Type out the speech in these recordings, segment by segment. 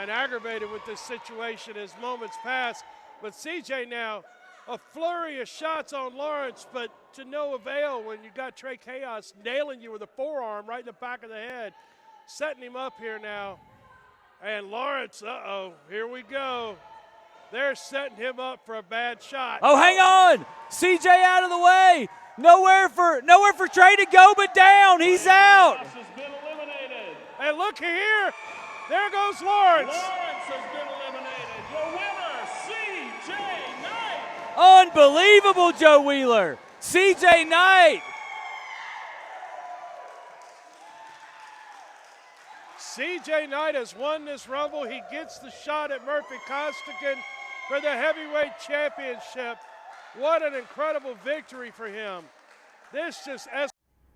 and aggravated with this situation as moments pass. But CJ now, a flurry of shots on Lawrence, but to no avail when you got Trey Chaos nailing you with a forearm right in the back of the head, setting him up here now. And Lawrence, here we go. They're setting him up for a bad shot. Oh, hang on. CJ out of the way. Nowhere for Trey to go but down. He's out. Has been eliminated. And look here. There goes Lawrence. Lawrence has been eliminated. Your winner, CJ Knight. Unbelievable, Joe Wheeler. CJ Knight. CJ Knight has won this Rumble. He gets the shot at Murphy Costigan for the heavyweight championship. What an incredible victory for him. This just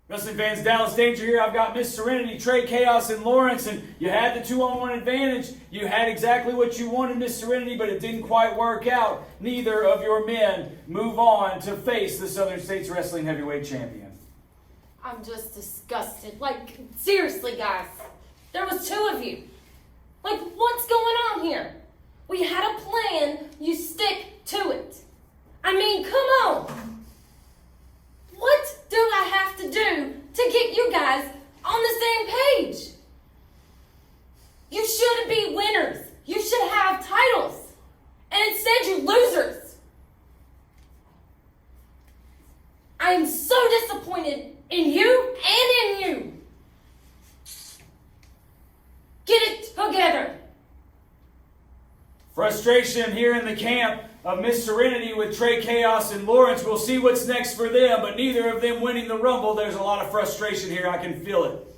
Wrestling fans, Dallas Danger here. I've got Miss Serenity, Trey Chaos, and Lawrence, and you had the 2-on-1 advantage. You had exactly what you wanted, Miss Serenity, but it didn't quite work out. Neither of your men move on to face the Southern States Wrestling Heavyweight Champion. I'm just disgusted. Like, seriously, guys. There was 2 of you. Like, what's going on here? We had a plan. You stick to it. I mean, come on. What do I have to do to get you guys on the same page? You shouldn't be winners. You should have titles. And instead, you're losers. I am so disappointed in you and in you. Get it together. Frustration here in the camp of Miss Serenity with Trey Chaos and Lawrence. We'll see what's next for them, but neither of them winning the Rumble. There's a lot of frustration here. I can feel it.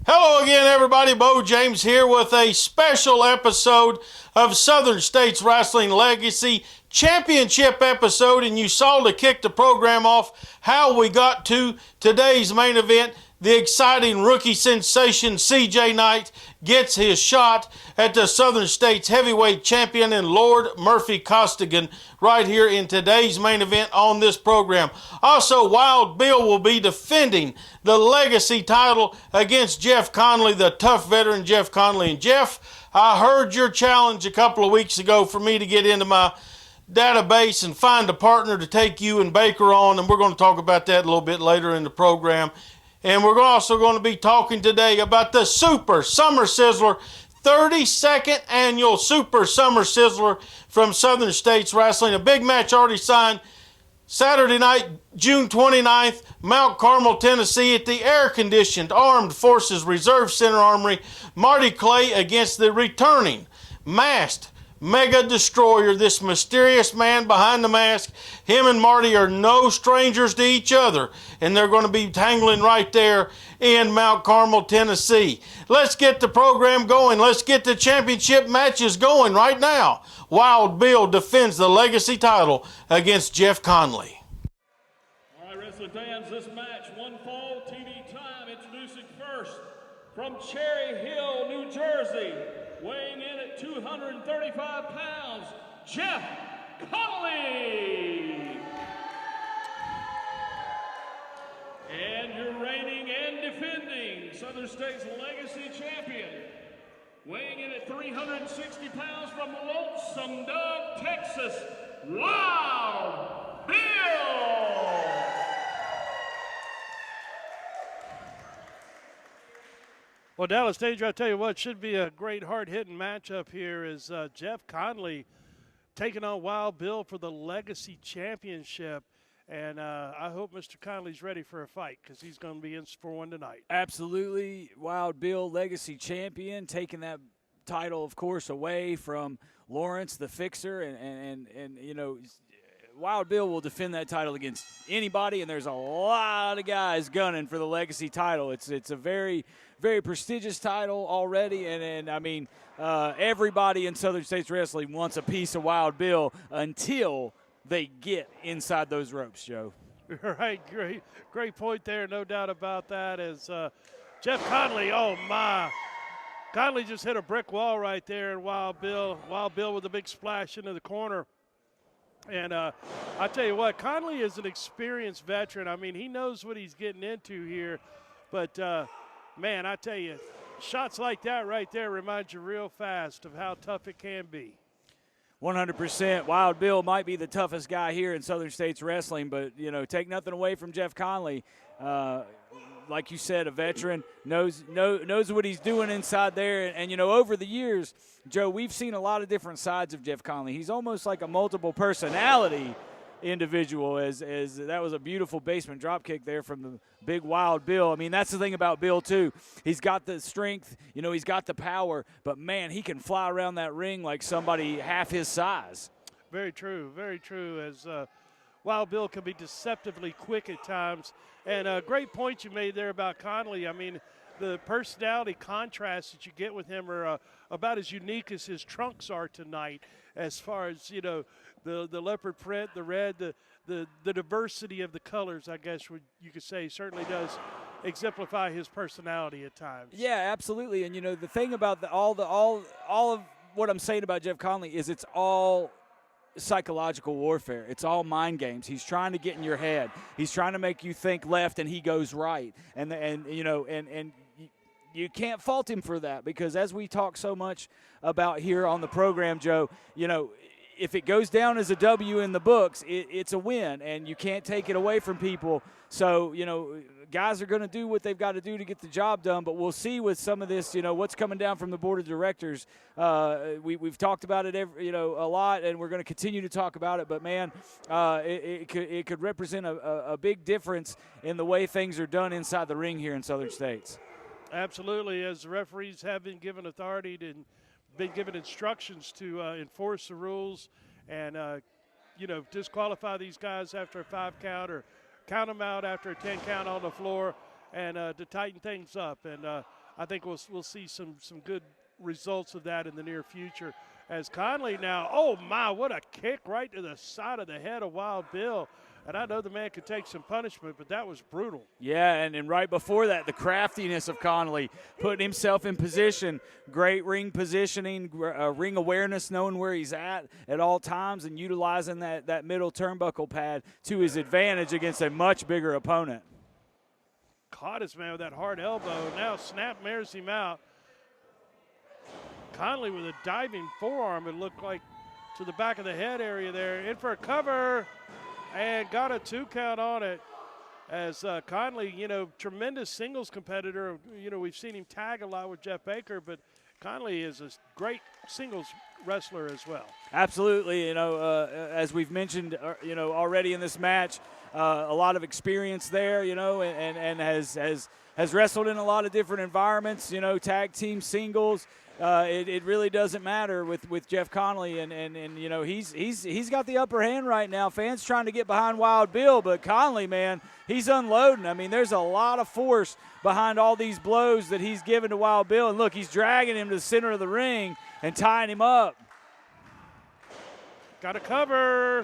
Hello again, everybody. Beau James here with a special episode of Southern States Wrestling Legacy Championship episode. And you saw to kick the program off how we got to today's main event. The exciting rookie sensation CJ Knight gets his shot at the Southern States Heavyweight Champion and Lord Murphy Costigan right here in today's main event on this program. Also, Wild Bill will be defending the Legacy title against Jeff Connelly, the tough veteran Jeff Connelly. And Jeff, I heard your challenge a couple of weeks ago for me to get into my database and find a partner to take you and Baker on, and we're going to talk about that a little bit later in the program. And we're also going to be talking today about the Super Summer Sizzler, 32nd annual Super Summer Sizzler from Southern States Wrestling. A big match already signed Saturday night, June 29th, Mount Carmel, Tennessee at the air-conditioned Armed Forces Reserve Center Armory. Marty Clay against the returning masked Mega Destroyer, this mysterious man behind the mask. Him and Marty are no strangers to each other, and they're going to be tangling right there in Mount Carmel, Tennessee. Let's get the program going. Let's get the championship matches going right now. Wild Bill defends the Legacy title against Jeff Connelly. All right, wrestling fans, this match, one fall TV time. Introducing first from Cherry Hill, New Jersey, weighing in at 235 pounds, Jeff Connelly. And your reigning and defending Southern States Legacy Champion, weighing in at 360 pounds from Lonesome Dog, Texas, Wild Bill. Well, Dallas Danger, I tell you what, should be a great hard-hitting matchup here is Jeff Connelly taking on Wild Bill for the Legacy Championship. And I hope Mr. Connelly's ready for a fight because he's going to be in for one tonight. Absolutely. Wild Bill, legacy champion, taking that title, of course, away from Lawrence, the fixer. And you know, Wild Bill will defend that title against anybody, and there's a lot of guys gunning for the legacy title. It's a very, very prestigious title already, and I mean, everybody in Southern States Wrestling wants a piece of Wild Bill until they get inside those ropes, Joe. Right, great point there, no doubt about that. As Jeff Connelly, oh my, Connelly just hit a brick wall right there, and Wild Bill with a big splash into the corner. And I tell you what, Connelly is an experienced veteran. I mean, he knows what he's getting into here. But, man, I tell you, shots like that right there remind you real fast of how tough it can be. 100%. Wild Bill might be the toughest guy here in Southern States Wrestling, but, you know, take nothing away from Jeff Connelly. Like you said, a veteran, knows what he's doing inside there. And, you know, over the years, Joe, we've seen a lot of different sides of Jeff Connelly. He's almost like a multiple personality individual, as that was a beautiful basement drop kick there from the big Wild Bill. I mean, that's the thing about Bill, too. He's got the strength, you know, he's got the power, but, man, he can fly around that ring like somebody half his size. Very true, as Wild Bill can be deceptively quick at times. And a great point you made there about Connelly. I mean, the personality contrasts that you get with him are about as unique as his trunks are tonight, as far as, you know, the leopard print, the red, the diversity of the colors, I guess you could say, certainly does exemplify his personality at times. Yeah, absolutely. And, you know, the thing about all of what I'm saying about Jeff Connelly is it's all psychological warfare. It's all mind games. He's trying to get in your head. He's trying to make you think left and he goes right. And you know, and you can't fault him for that, because as we talk so much about here on the program, Joe, you know, if it goes down as a W in the books, it's a win, and you can't take it away from people. So, you know, guys are going to do what they've got to do to get the job done, but we'll see with some of this, you know, what's coming down from the board of directors. We've talked about it, a lot, and we're going to continue to talk about it. But, man, it could represent a big difference in the way things are done inside the ring here in Southern States. Absolutely, as the referees have been given authority and been given instructions to enforce the rules and, you know, disqualify these guys after a 5 count or count them out after a 10 count on the floor, and to tighten things up. And I think we'll see some good results of that in the near future. As Connelly now, oh my, what a kick right to the side of the head of Wild Bill. And I know the man could take some punishment, but that was brutal. Yeah, and right before that, the craftiness of Connelly, putting himself in position, great ring positioning, ring awareness, knowing where he's at all times, and utilizing that middle turnbuckle pad to his advantage against a much bigger opponent. Caught his man with that hard elbow. Now Snap mares him out. Connelly with a diving forearm, it looked like, to the back of the head area there. In for a cover. And got a 2 count on it, as Connelly, you know, tremendous singles competitor. You know, we've seen him tag a lot with Jeff Baker, but Connelly is a great singles wrestler as well. Absolutely. You know, as we've mentioned, you know, already in this match, a lot of experience there, you know, and has wrestled in a lot of different environments, you know, tag team, singles. It really doesn't matter with Jeff Connelly, and you know, he's got the upper hand right now. Fans trying to get behind Wild Bill, but Connelly, man, he's unloading. I mean, there's a lot of force behind all these blows that he's given to Wild Bill, and look, he's dragging him to the center of the ring and tying him up. Got a cover.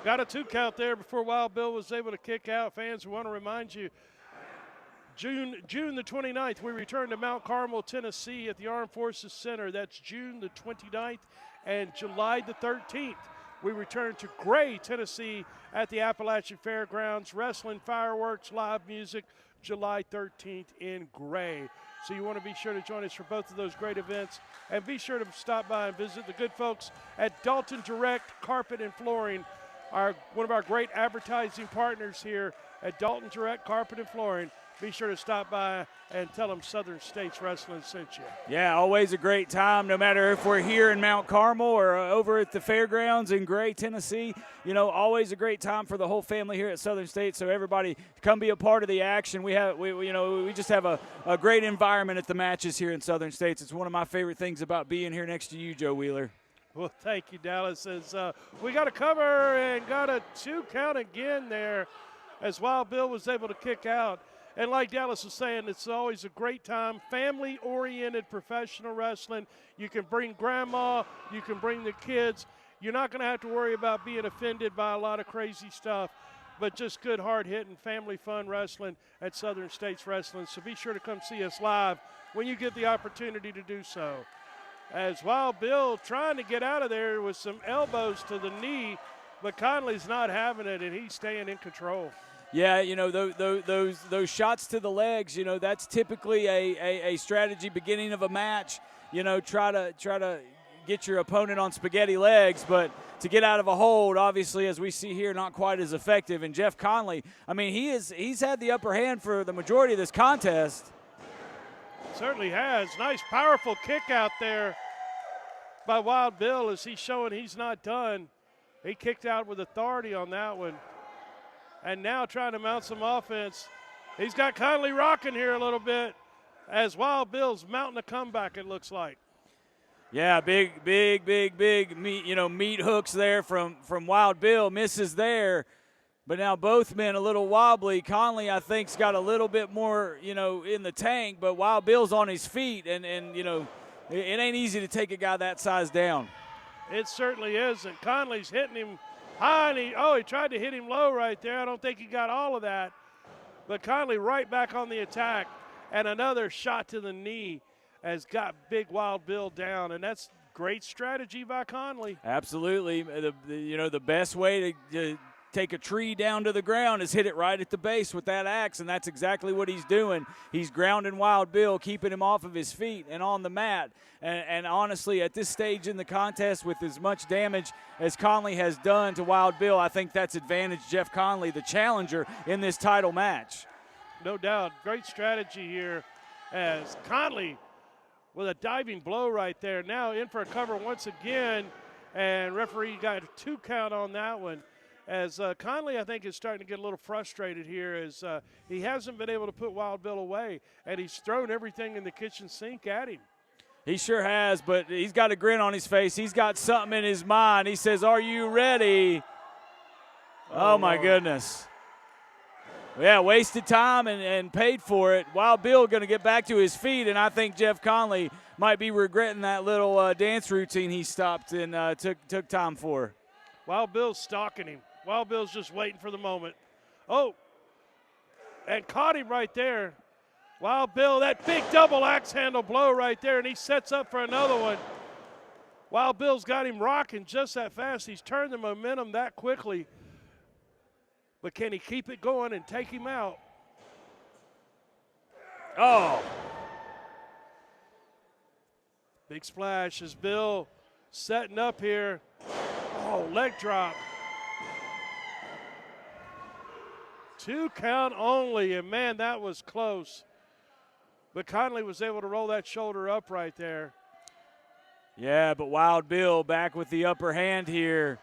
Got a 2 count there before Wild Bill was able to kick out. Fans, we want to remind you, June the 29th, we return to Mount Carmel, Tennessee at the Armed Forces Center. That's June the 29th. And July the 13th, we return to Gray, Tennessee at the Appalachian Fairgrounds. Wrestling, fireworks, live music, July 13th in Gray. So you want to be sure to join us for both of those great events. And be sure to stop by and visit the good folks at Dalton Direct Carpet and Flooring, one of our great advertising partners here at Dalton Direct Carpet and Flooring. be sure to stop by and tell them Southern States Wrestling sent you. Yeah, always a great time, no matter if we're here in Mount Carmel or over at the fairgrounds in Gray, Tennessee. You know, always a great time for the whole family here at Southern States. So everybody come be a part of the action. We just have a great environment at the matches here in Southern States. It's one of my favorite things about being here next to you, Joe Wheeler. Well, thank you, Dallas. As we got a cover and got a 2 count again there as Wild Bill was able to kick out. And like Dallas was saying, it's always a great time, family-oriented professional wrestling. You can bring grandma, you can bring the kids. You're not going to have to worry about being offended by a lot of crazy stuff, but just good, hard-hitting, family fun wrestling at Southern States Wrestling. So be sure to come see us live when you get the opportunity to do so. As Wild Bill trying to get out of there with some elbows to the knee, but Connelly's not having it, and he's staying in control. Yeah, you know, those shots to the legs, you know, that's typically a strategy beginning of a match. You know, try to get your opponent on spaghetti legs, but to get out of a hold, obviously, as we see here, not quite as effective. And Jeff Connelly, I mean, he's had the upper hand for the majority of this contest. Certainly has. Nice, powerful kick out there by Wild Bill as he's showing he's not done. He kicked out with authority on that one. And now trying to mount some offense. He's got Connelly rocking here a little bit as Wild Bill's mounting a comeback, it looks like. Yeah, big meat hooks there from Wild Bill. Misses there. But now both men a little wobbly. Connelly, I think, has got a little bit more, you know, in the tank, but Wild Bill's on his feet, and you know, it ain't easy to take a guy that size down. It certainly isn't. Connelly's hitting him high, and he tried to hit him low right there. I don't think he got all of that. But Connelly right back on the attack, and another shot to the knee has got big Wild Bill down, and that's great strategy by Connelly. Absolutely. The best way to take a tree down to the ground is hit it right at the base with that axe, and that's exactly what he's doing. He's grounding Wild Bill, keeping him off of his feet and on the mat. And honestly, at this stage in the contest, with as much damage as Connelly has done to Wild Bill, I think that's advantaged Jeff Connelly, the challenger in this title match. No doubt. Great strategy here as Connelly with a diving blow right there. Now in for a cover once again, and referee got a 2 count on that one. As Connelly, I think, is starting to get a little frustrated here as he hasn't been able to put Wild Bill away, and he's thrown everything in the kitchen sink at him. He sure has, but he's got a grin on his face. He's got something in his mind. He says, "Are you ready?" Oh my goodness. Yeah, wasted time and paid for it. Wild Bill going to get back to his feet, and I think Jeff Connelly might be regretting that little dance routine he stopped and took time for. Wild Bill's stalking him. Wild Bill's just waiting for the moment. Oh, and caught him right there. Wild Bill, that big double axe handle blow right there, and he sets up for another one. Wild Bill's got him rocking just that fast. He's turned the momentum that quickly. But can he keep it going and take him out? Oh. Big splash as Bill setting up here. Oh, leg drop. 2 count only, and man, that was close. But Connelly was able to roll that shoulder up right there. Yeah, but Wild Bill back with the upper hand here.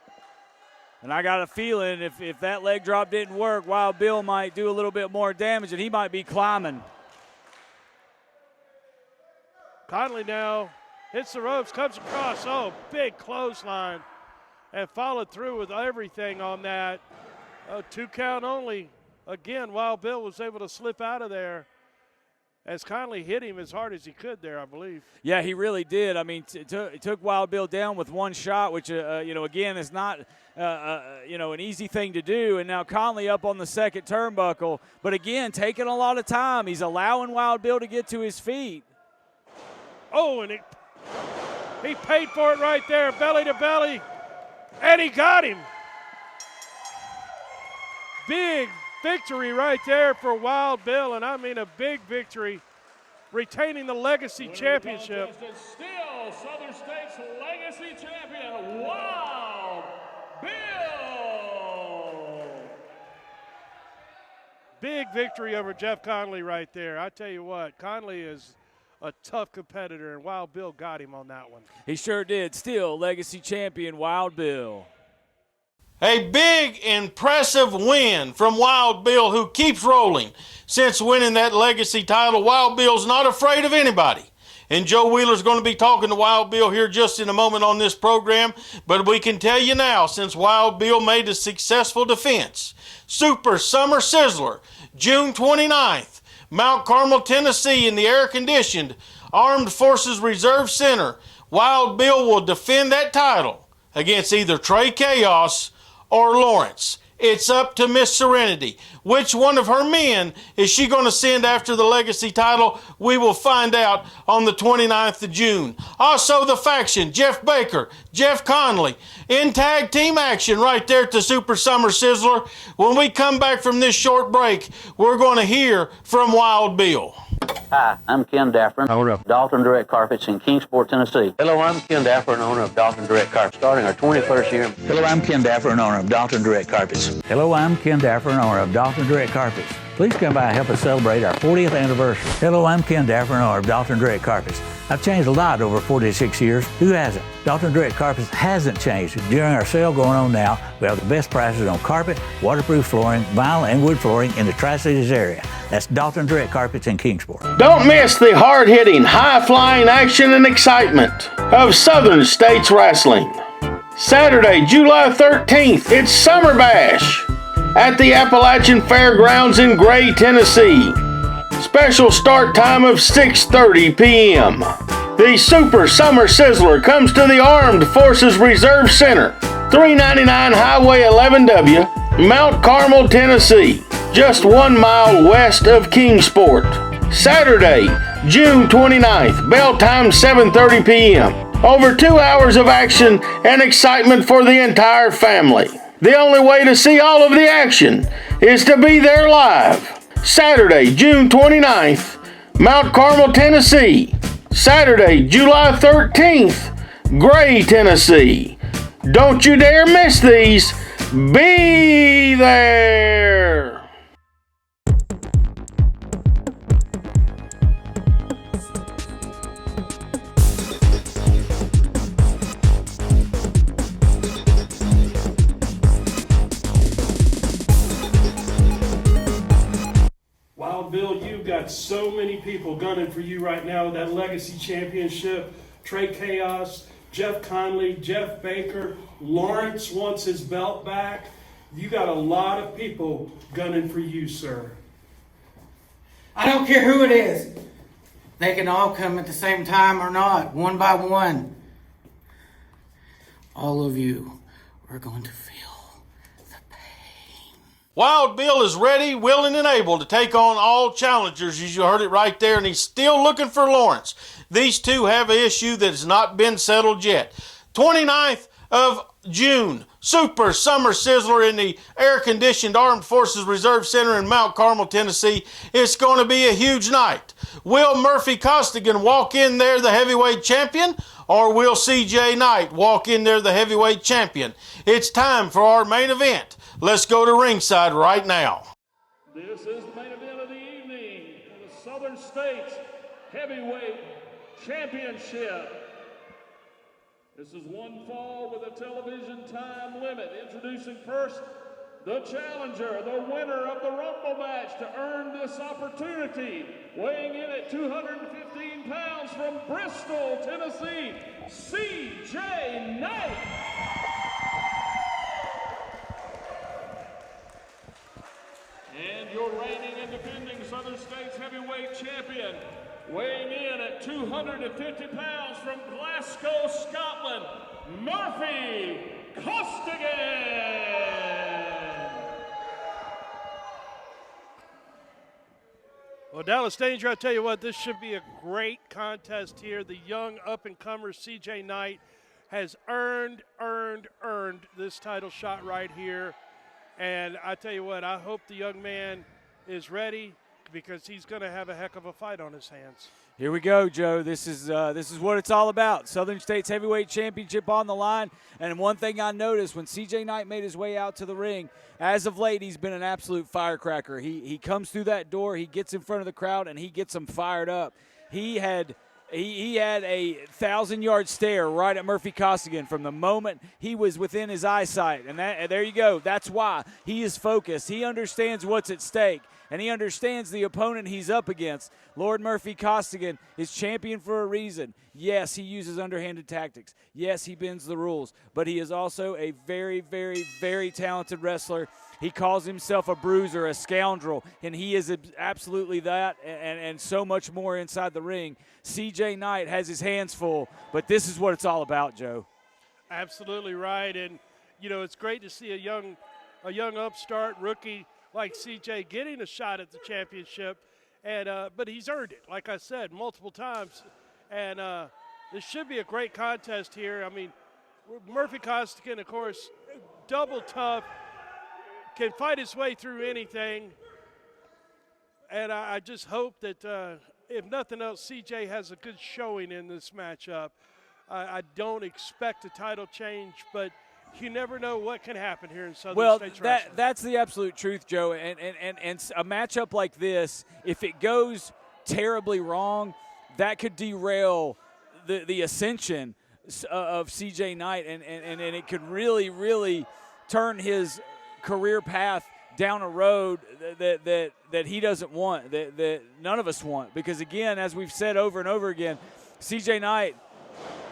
And I got a feeling if that leg drop didn't work, Wild Bill might do a little bit more damage, and he might be climbing. Connelly now hits the ropes, comes across. Oh, big clothesline. And followed through with everything on that. 2 count only. Again, Wild Bill was able to slip out of there as Connelly hit him as hard as he could there, I believe. Yeah, he really did. I mean, it took Wild Bill down with one shot, which, again, is not, an easy thing to do. And now Connelly up on the second turnbuckle. But, again, taking a lot of time. He's allowing Wild Bill to get to his feet. Oh, and he paid for it right there, belly to belly. And he got him. Big victory right there for Wild Bill, and I mean a big victory, retaining the Legacy Championship. Still Southern States Legacy Champion, Wild Bill. Big victory over Jeff Connelly right there. I tell you what, Connelly is a tough competitor, and Wild Bill got him on that one. He sure did. Still legacy champion Wild Bill. A big, impressive win from Wild Bill, who keeps rolling. Since winning that legacy title, Wild Bill's not afraid of anybody. And Joe Wheeler's going to be talking to Wild Bill here just in a moment on this program. But we can tell you now, since Wild Bill made a successful defense, Super Summer Sizzler, June 29th, Mount Carmel, Tennessee, in the air-conditioned Armed Forces Reserve Center, Wild Bill will defend that title against either Trey Chaos or Lawrence. It's up to Miss Serenity. Which one of her men is she going to send after the legacy title? We will find out on the 29th of June. Also, the faction, Jeff Baker, Jeff Connelly, in tag team action right there at the Super Summer Sizzler. When we come back from this short break, we're going to hear from Wild Bill. Hi, I'm Ken Daffron, owner of Dalton Direct Carpets in Kingsport, Tennessee. Hello, I'm Ken Daffron, owner of Dalton Direct Carpets, starting our 21st year. Hello, I'm Ken Daffron, owner of Dalton Direct Carpets. Hello, I'm Ken Daffron, owner of Dalton Direct Carpets. Please come by and help us celebrate our 40th anniversary. Hello, I'm Ken Daffron, owner of Dalton Direct Carpets. I've changed a lot over 46 years. Who hasn't? Dalton Direct Carpets hasn't changed. During our sale going on now, we have the best prices on carpet, waterproof flooring, vinyl, and wood flooring in the Tri-Cities area. That's Dalton Direct Carpets in Kingsport. Don't miss the hard-hitting, high-flying action and excitement of Southern States Wrestling. Saturday, July 13th, it's Summer Bash at the Appalachian Fairgrounds in Gray, Tennessee. Special start time of 6:30 p.m. The Super Summer Sizzler comes to the Armed Forces Reserve Center, 399 Highway 11W, Mount Carmel, Tennessee, just 1 mile west of Kingsport. Saturday, June 29th, bell time 7:30 p.m. Over 2 hours of action and excitement for the entire family. The only way to see all of the action is to be there live. Saturday, June 29th, Mount Carmel, Tennessee. Saturday, July 13th, Gray, Tennessee. Don't you dare miss these. Be there. Wild Bill, you've got so many people gunning for you right now with that Legacy Championship. Trey Chaos, Jeff Connelly, Jeff Baker, Lawrence wants his belt back. You got a lot of people gunning for you, sir. I don't care who it is. They can all come at the same time or not, one by one. All of you are going to feel the pain. Wild Bill is ready, willing, and able to take on all challengers, as you heard it right there, and he's still looking for Lawrence. These two have an issue that has not been settled yet. 29th of June, Super Summer Sizzler in the air-conditioned Armed Forces Reserve Center in Mount Carmel, Tennessee. It's going to be a huge night. Will Murphy Costigan walk in there the heavyweight champion, or will CJ Knight walk in there the heavyweight champion? It's time for our main event. Let's go to ringside right now. This is the main event of the evening for the Southern States Heavyweight Championship. This is one fall with a television time limit. Introducing first, the challenger, the winner of the Rumble match to earn this opportunity. Weighing in at 215 pounds from Bristol, Tennessee, CJ Knight. And your reigning and defending Southern States Heavyweight Champion, weighing in at 250 pounds from Glasgow, Scotland, Murphy Costigan. Well, Dallas Danger, I tell you what, this should be a great contest here. The young up-and-comer CJ Knight has earned this title shot right here. And I tell you what, I hope the young man is ready. because he's going to have a heck of a fight on his hands. Here we go, Joe. This is what it's all about. Southern State's Heavyweight Championship on the line. And one thing I noticed when C.J. Knight made his way out to the ring, as of late, he's been an absolute firecracker. He comes through that door, he gets in front of the crowd, and he gets them fired up. He had a 1,000-yard stare right at Murphy Costigan from the moment he was within his eyesight. And there you go. That's why he is focused. He understands what's at stake, and he understands the opponent he's up against. Lord Murphy Costigan is champion for a reason. Yes, he uses underhanded tactics. Yes, he bends the rules. But he is also a very, very, very talented wrestler. He calls himself a bruiser, a scoundrel, and he is absolutely that and so much more inside the ring. C.J. Knight has his hands full, but this is what it's all about, Joe. Absolutely right, and, you know, it's great to see a young upstart rookie like C.J. getting a shot at the championship, and but he's earned it, like I said, multiple times. And this should be a great contest here. I mean, Murphy Costigan, of course, double tough, can fight his way through anything. And I just hope that, if nothing else, CJ has a good showing in this matchup. I don't expect a title change, but you never know what can happen here in Southern States Wrestling. Well, that's the absolute truth, Joe. And a matchup like this, if it goes terribly wrong, that could derail the ascension of C.J. Knight, and it could really, really turn his career path down a road that he doesn't want, that none of us want. Because, again, as we've said over and over again, C.J. Knight,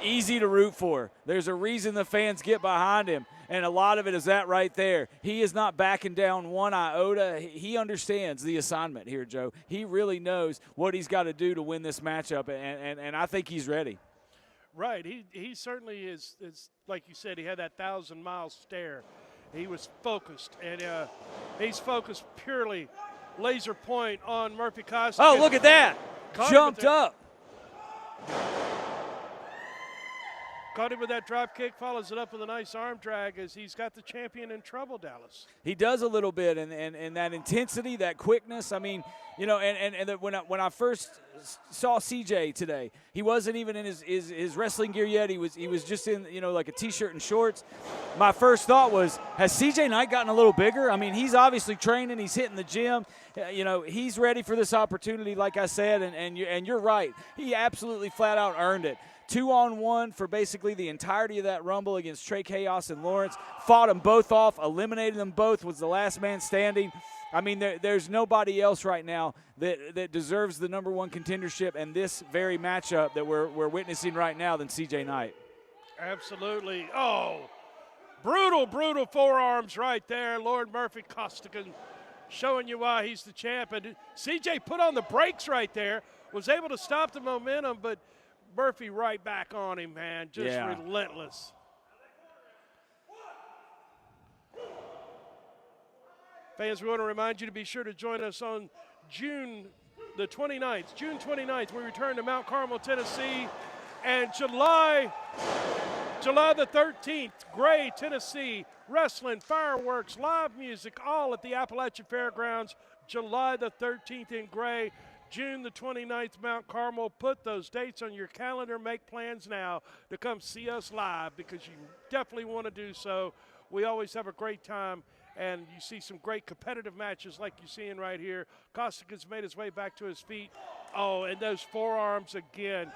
easy to root for. There's a reason the fans get behind him, and a lot of it is that right there. He is not backing down one iota. He understands the assignment here, Joe. He really knows what he's got to do to win this matchup, and I think he's ready. Right. He certainly is, like you said, he had that 1,000-mile stare. He was focused, and he's focused purely laser point on Murphy Costigan. Oh, look at that. Jumped up. Caught him with that drop kick, follows it up with a nice arm drag as he's got the champion in trouble, Dallas. He does a little bit, and that intensity, that quickness. I mean, you know, when I first saw CJ today, he wasn't even in his wrestling gear yet. He was just in, you know, like a T-shirt and shorts. My first thought was, has CJ Knight gotten a little bigger? I mean, he's obviously training. He's hitting the gym. You know, he's ready for this opportunity, like I said, and you're right. He absolutely flat out earned it. 2-on-1 for basically the entirety of that Rumble against Trey Chaos and Lawrence. Fought them both off, eliminated them both, was the last man standing. I mean, there's nobody else right now that deserves the number one contendership and this very matchup that we're witnessing right now than C.J. Knight. Absolutely. Oh, brutal, brutal forearms right there. Lord Murphy Costigan showing you why he's the champ. And C.J. put on the brakes right there, was able to stop the momentum, but Murphy right back on him, man. Just relentless. Fans, we want to remind you to be sure to join us on June 29th. We return to Mount Carmel, Tennessee. And July the 13th, Gray, Tennessee. Wrestling, fireworks, live music, all at the Appalachian Fairgrounds. July the 13th in Gray. June the 29th, Mount Carmel. Put those dates on your calendar. Make plans now to come see us live because you definitely want to do so. We always have a great time, and you see some great competitive matches like you're seeing right here. Costigan's made his way back to his feet. Oh, and those forearms again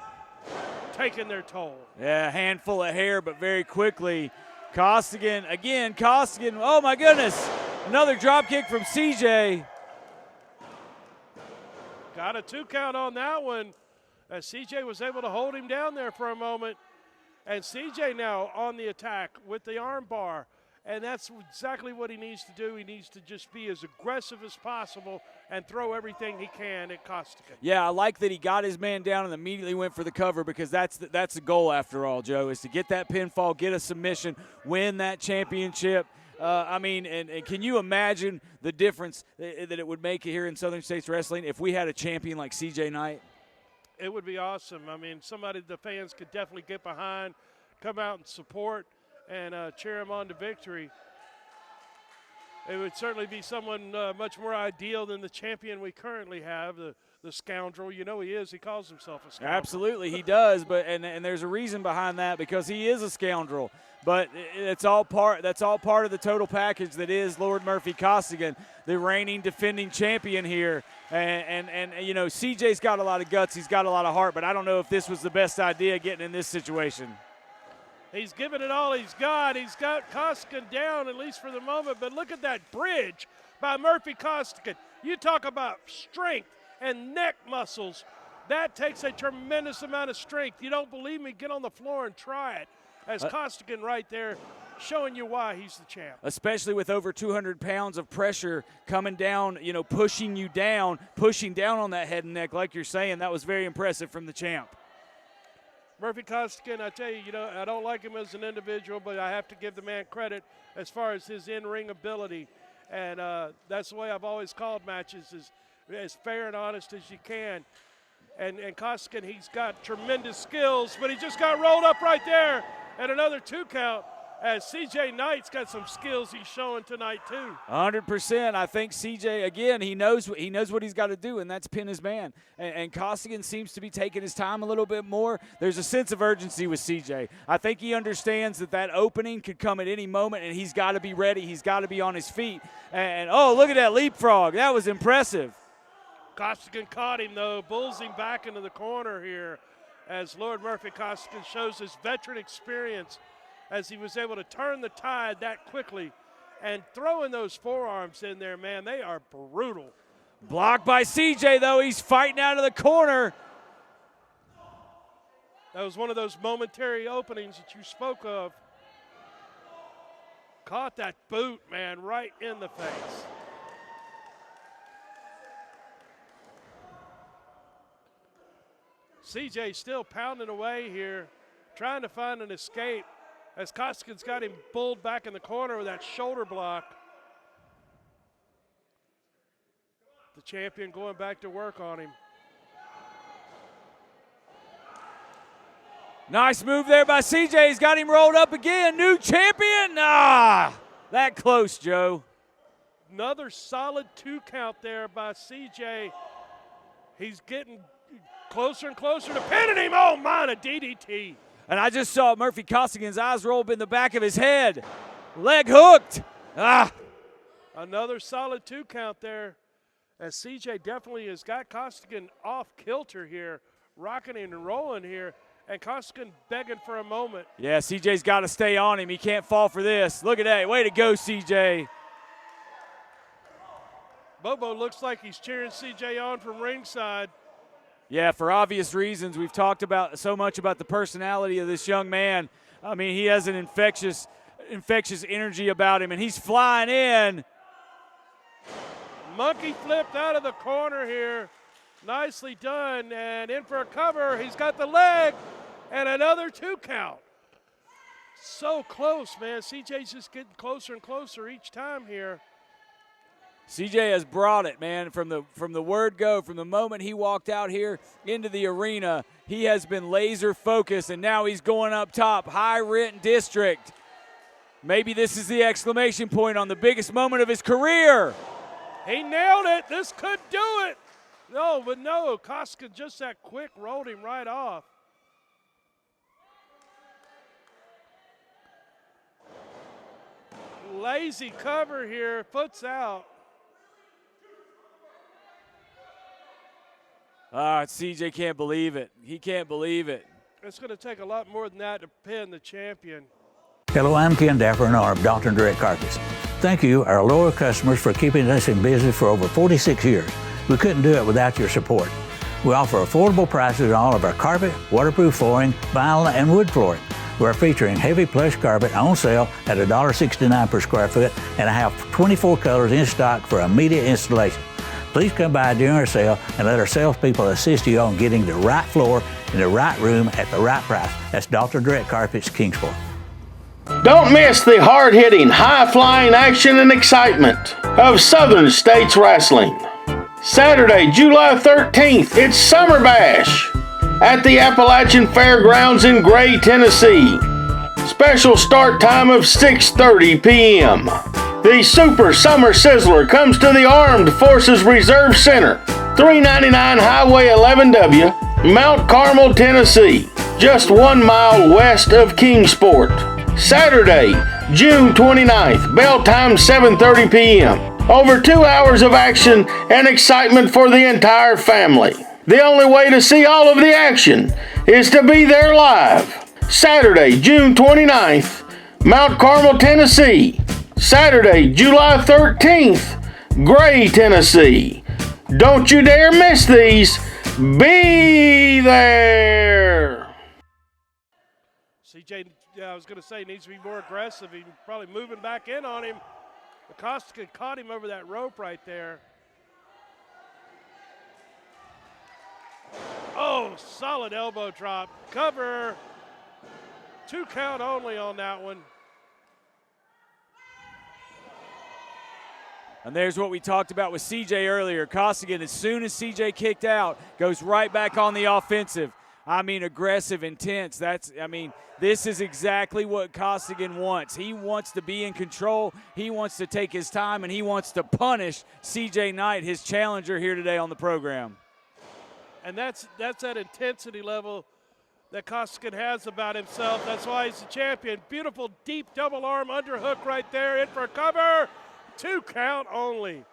taking their toll. Yeah, handful of hair, but very quickly. Costigan, oh my goodness. Another drop kick from CJ. Got a 2 count on that one as CJ was able to hold him down there for a moment. And CJ now on the attack with the arm bar. And that's exactly what he needs to do. He needs to just be as aggressive as possible and throw everything he can at Costigan. Yeah, I like that he got his man down and immediately went for the cover because that's the goal after all, Joe, is to get that pinfall, get a submission, win that championship. I mean, and can you imagine the difference that it would make here in Southern States Wrestling if we had a champion like C.J. Knight? It would be awesome. I mean, somebody the fans could definitely get behind, come out and support, and cheer him on to victory. it would certainly be someone much more ideal than the champion we currently have, the scoundrel. You know he is. He calls himself a scoundrel. Absolutely, he does. But and there's a reason behind that, because he is a scoundrel. But it's all part. That's all part of the total package that is Lord Murphy Costigan, the reigning defending champion here. And you know, CJ's got a lot of guts. He's got a lot of heart. But I don't know if this was the best idea getting in this situation. He's given it all he's got. He's got Costigan down, at least for the moment. But look at that bridge by Murphy Costigan. You talk about strength and neck muscles. That takes a tremendous amount of strength. You don't believe me? Get on the floor and try it. As Costigan right there showing you why he's the champ. Especially with over 200 pounds of pressure coming down, you know, pushing down on that head and neck, like you're saying. That was very impressive from the champ. Murphy Costigan, I tell you, you know, I don't like him as an individual, but I have to give the man credit as far as his in-ring ability. And that's the way I've always called matches, is as fair and honest as you can. And Costigan, he's got tremendous skills, but he just got rolled up right there. And another 2 count, as CJ Knight's got some skills he's showing tonight too. 100%. I think CJ, again, he knows what he's got to do, and that's pin his man. And Costigan seems to be taking his time a little bit more. There's a sense of urgency with CJ. I think he understands that opening could come at any moment, and he's got to be ready. He's got to be on his feet. And oh, look at that leapfrog. That was impressive. Costigan caught him, though, bulls him back into the corner here, as Lord Murphy Costigan shows his veteran experience, as he was able to turn the tide that quickly and throwing those forearms in there, man, they are brutal. Blocked by CJ, though. He's fighting out of the corner. That was one of those momentary openings that you spoke of. Caught that boot, man, right in the face. CJ still pounding away here, trying to find an escape, as Costigan's got him bulled back in the corner with that shoulder block. The champion going back to work on him. Nice move there by CJ. He's got him rolled up again. New champion. That close, Joe. Another solid 2 count there by CJ. He's getting closer and closer to pinning him. Oh, man, a DDT. And I just saw Murphy Costigan's eyes roll up in the back of his head. Leg hooked. Another solid 2 count there, as CJ definitely has got Costigan off kilter here, rocking and rolling here, and Costigan begging for a moment. Yeah, CJ's got to stay on him. He can't fall for this. Look at that. Way to go, CJ. Bobo looks like he's cheering CJ on from ringside. Yeah, for obvious reasons. We've talked about so much about the personality of this young man. I mean, he has an infectious energy about him, and he's flying in. Monkey flipped out of the corner here. Nicely done, and in for a cover. He's got the leg, and another 2 count. So close, man. CJ's just getting closer and closer each time here. CJ has brought it, man, from the word go. From the moment he walked out here into the arena, he has been laser focused, and now he's going up top, high rent district. Maybe this is the exclamation point on the biggest moment of his career. He nailed it. This could do it. No, Costigan just that quick rolled him right off. Lazy cover here, foot's out. CJ can't believe it. He can't believe it. It's going to take a lot more than that to pin the champion. Hello, I'm Ken Dapper in honor of Dr. Direct Carpets. Thank you, our loyal customers, for keeping us in business for over 46 years. We couldn't do it without your support. We offer affordable prices on all of our carpet, waterproof flooring, vinyl, and wood flooring. We're featuring heavy plush carpet on sale at $1.69 per square foot, and I have 24 colors in stock for immediate installation. Please come by during our sale and let our salespeople assist you on getting the right floor in the right room at the right price. That's Dr. Direct Carpets, Kingsport. Don't miss the hard-hitting, high-flying action and excitement of Southern States Wrestling. Saturday, July 13th, it's Summer Bash at the Appalachian Fairgrounds in Gray, Tennessee. Special start time of 6:30 p.m. The Super Summer Sizzler comes to the Armed Forces Reserve Center, 399 Highway 11W, Mount Carmel, Tennessee, just 1 mile west of Kingsport. Saturday, June 29th, bell time 7:30 p.m. Over 2 hours of action and excitement for the entire family. The only way to see all of the action is to be there live. Saturday, June 29th, Mount Carmel, Tennessee. Saturday, July 13th, Gray, Tennessee. Don't you dare miss these. Be there. CJ, I was going to say, needs to be more aggressive. He's probably moving back in on him. Costigan caught him over that rope right there. Oh, solid elbow drop. Cover. 2 count only on that one. And there's what we talked about with CJ earlier. Costigan, as soon as CJ kicked out, goes right back on the offensive. I mean, aggressive, intense. This is exactly what Costigan wants. He wants to be in control. He wants to take his time, and he wants to punish CJ Knight, his challenger here today on the program. And that's that intensity level that Costigan has about himself. That's why he's the champion. Beautiful, deep double arm underhook right there. In for a cover. 2 count only.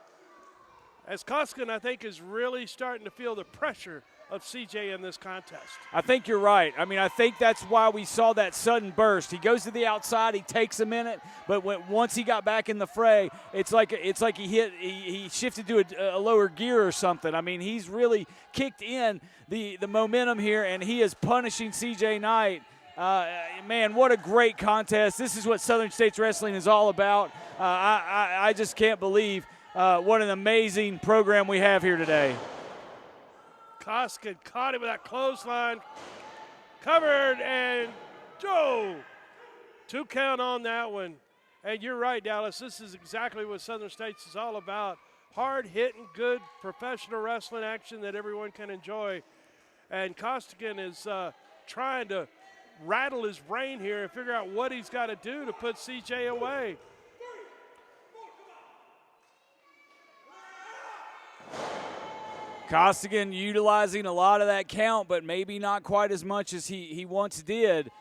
As Costigan, I think, is really starting to feel the pressure of CJ in this contest. I think you're right. I think that's why we saw that sudden burst. He goes to the outside, he takes a minute, but once he got back in the fray, it's like he shifted to a lower gear or something. He's really kicked in the momentum here, and he is punishing CJ Knight. Man, what a great contest. This is what Southern States Wrestling is all about. I just can't believe what an amazing program we have here today. Costigan caught him with that clothesline. Covered, and Joe. 2 count on that one. And you're right, Dallas. This is exactly what Southern States is all about. Hard-hitting, good professional wrestling action that everyone can enjoy. And Costigan is trying to rattle his brain here and figure out what he's got to do to put CJ away. Costigan utilizing a lot of that count, but maybe not quite as much as he once did.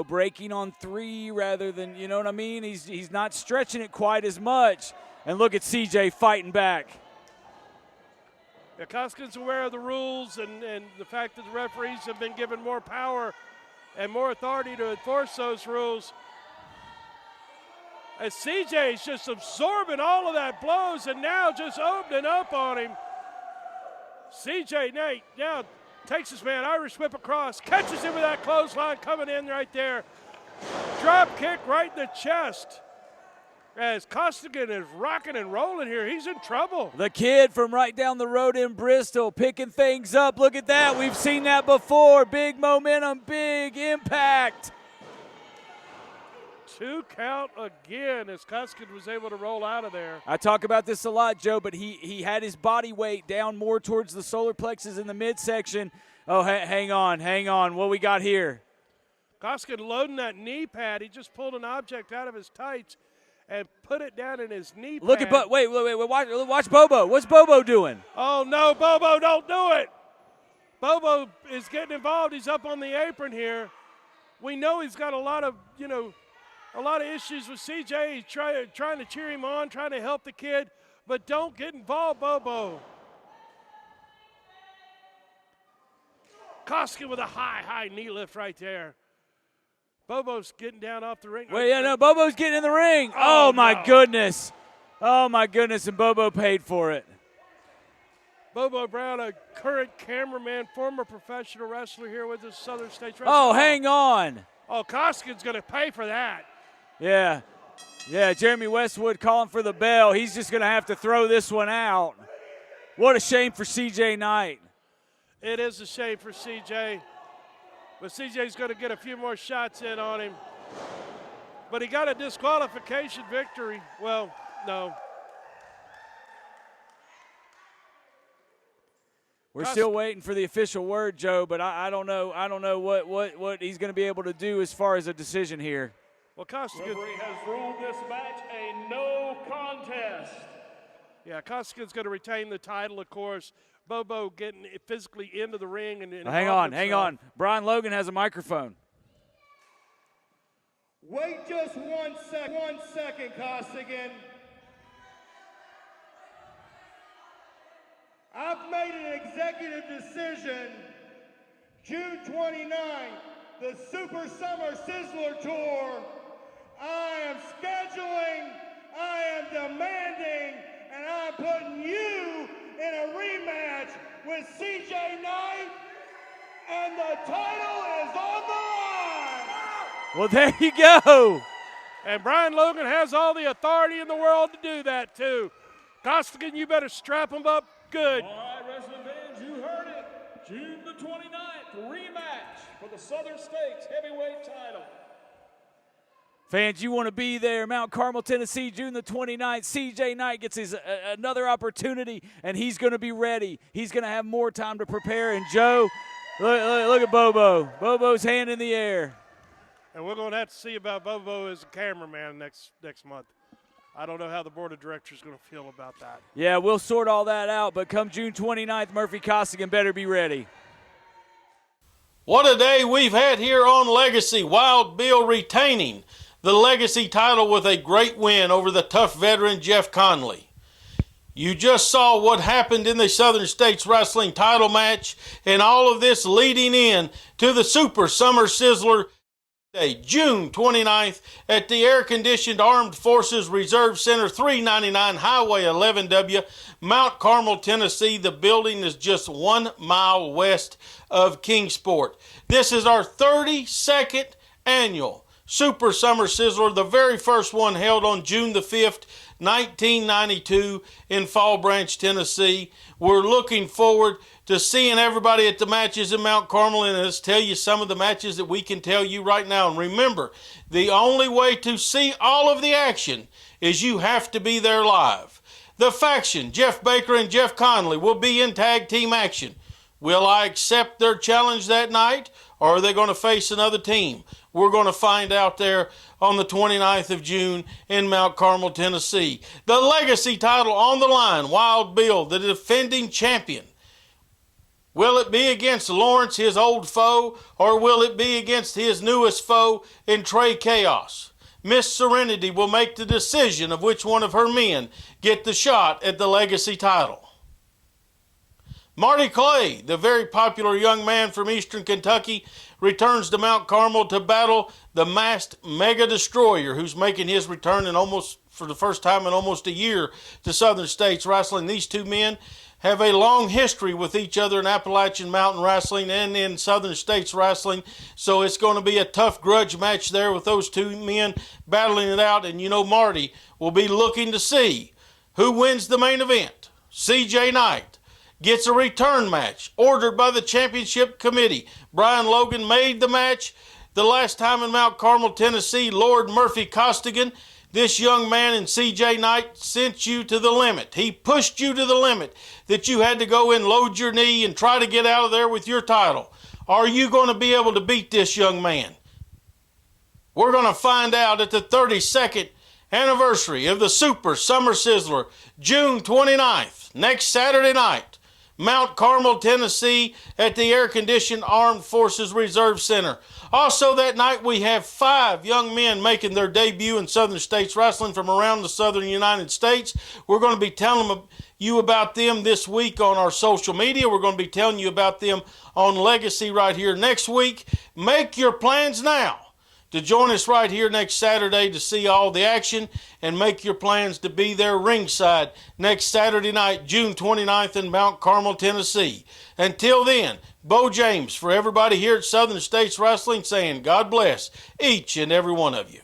Breaking on 3 rather than, you know what I mean? He's not stretching it quite as much. And look at CJ fighting back. Yeah, Costigan's aware of the rules and the fact that the referees have been given more power and more authority to enforce those rules. As CJ is just absorbing all of that blows and now just opening up on him. CJ Knight now takes his man, Irish whip across, catches him with that clothesline coming in right there. Drop kick right in the chest. As Costigan is rocking and rolling here, he's in trouble. The kid from right down the road in Bristol picking things up. Look at that. We've seen that before. Big momentum, big impact. 2 count again as Costigan was able to roll out of there. I talk about this a lot, Joe, but he had his body weight down more towards the solar plexus in the midsection. Oh, hang on. What we got here? Costigan loading that knee pad. He just pulled an object out of his tights and put it down in his knee pad. Look at wait, watch Bobo. What's Bobo doing? Oh, no, Bobo, don't do it. Bobo is getting involved. He's up on the apron here. We know he's got a lot of issues with CJ. He's trying to cheer him on, trying to help the kid, but don't get involved, Bobo. Costigan with a high knee lift right there. Bobo's getting down off the ring. Bobo's getting in the ring. Oh my goodness. Oh, my goodness, and Bobo paid for it. Bobo Brown, a current cameraman, former professional wrestler here with the Southern States Wrestling. Oh, hang on. Oh, Costigan's going to pay for that. Yeah, Jeremy Westwood calling for the bell. He's just going to have to throw this one out. What a shame for CJ Knight. It is a shame for CJ. But CJ's going to get a few more shots in on him. But he got a disqualification victory. Well, no. We're still waiting for the official word, Joe, but I don't know. I don't know what he's going to be able to do as far as a decision here. Well, Costigan referee has ruled this match a no contest. Yeah, Costigan's going to retain the title, of course. Bobo getting physically into the ring. And hang on. Brian Logan has a microphone. Wait just 1 second, Costigan. I've made an executive decision. June 29th, the Super Summer Sizzler Tour. I am scheduling, I am demanding, and I'm putting you in a rematch with CJ Knight, and the title is on the line. Well, there you go. And Brian Logan has all the authority in the world to do that, too. Costigan, you better strap him up good. All right, wrestling fans, you heard it. June the 29th, rematch for the Southern States Heavyweight title. Fans, you want to be there, Mount Carmel, Tennessee, June the 29th. CJ Knight gets his another opportunity, and he's going to be ready. He's going to have more time to prepare. And Joe, look at Bobo. Bobo's hand in the air. And we're going to have to see about Bobo as a cameraman next month. I don't know how the board of directors is going to feel about that. Yeah, we'll sort all that out. But come June 29th, Murphy Costigan better be ready. What a day we've had here on Legacy. Wild Bill retaining the Legacy title with a great win over the tough veteran Jeff Connelly. You just saw what happened in the Southern States Wrestling title match, and all of this leading in to the Super Summer Sizzler Day, June 29th, at the air-conditioned Armed Forces Reserve Center, 399 Highway 11W, Mount Carmel, Tennessee. The building is just 1 mile west of Kingsport. This is our 32nd annual Super Summer Sizzler, the very first one held on June the 5th, 1992 in Fall Branch, Tennessee. We're looking forward to seeing everybody at the matches in Mount Carmel, and let's tell you some of the matches that we can tell you right now. And remember, the only way to see all of the action is you have to be there live. The faction, Jeff Baker and Jeff Connelly, will be in tag team action. Will I accept their challenge that night, or are they going to face another team? We're going to find out there on the 29th of June in Mount Carmel, Tennessee. The Legacy title on the line, Wild Bill, the defending champion. Will it be against Lawrence, his old foe, or will it be against his newest foe in Trey Chaos? Miss Serenity will make the decision of which one of her men get the shot at the Legacy title. Marty Clay, the very popular young man from Eastern Kentucky, returns to Mount Carmel to battle the masked Mega Destroyer, who's making his return for the first time in almost a year to Southern States Wrestling. These two men have a long history with each other in Appalachian Mountain Wrestling and in Southern States Wrestling, so it's going to be a tough grudge match there with those two men battling it out. And you know, Marty will be looking to see who wins the main event. CJ Knight gets a return match ordered by the championship committee. Brian Logan made the match the last time in Mount Carmel, Tennessee. Lord Murphy Costigan, this young man in CJ Knight, sent you to the limit. He pushed you to the limit that you had to go and load your knee and try to get out of there with your title. Are you going to be able to beat this young man? We're going to find out at the 32nd anniversary of the Super Summer Sizzler, June 29th, next Saturday night. Mount Carmel, Tennessee, at the air-conditioned Armed Forces Reserve Center. Also that night, we have 5 young men making their debut in Southern States Wrestling from around the Southern United States. We're going to be telling you about them this week on our social media. We're going to be telling you about them on Legacy right here next week. Make your plans now to join us right here next Saturday to see all the action, and make your plans to be there ringside next Saturday night, June 29th in Mount Carmel, Tennessee. Until then, Beau James for everybody here at Southern States Wrestling saying God bless each and every one of you.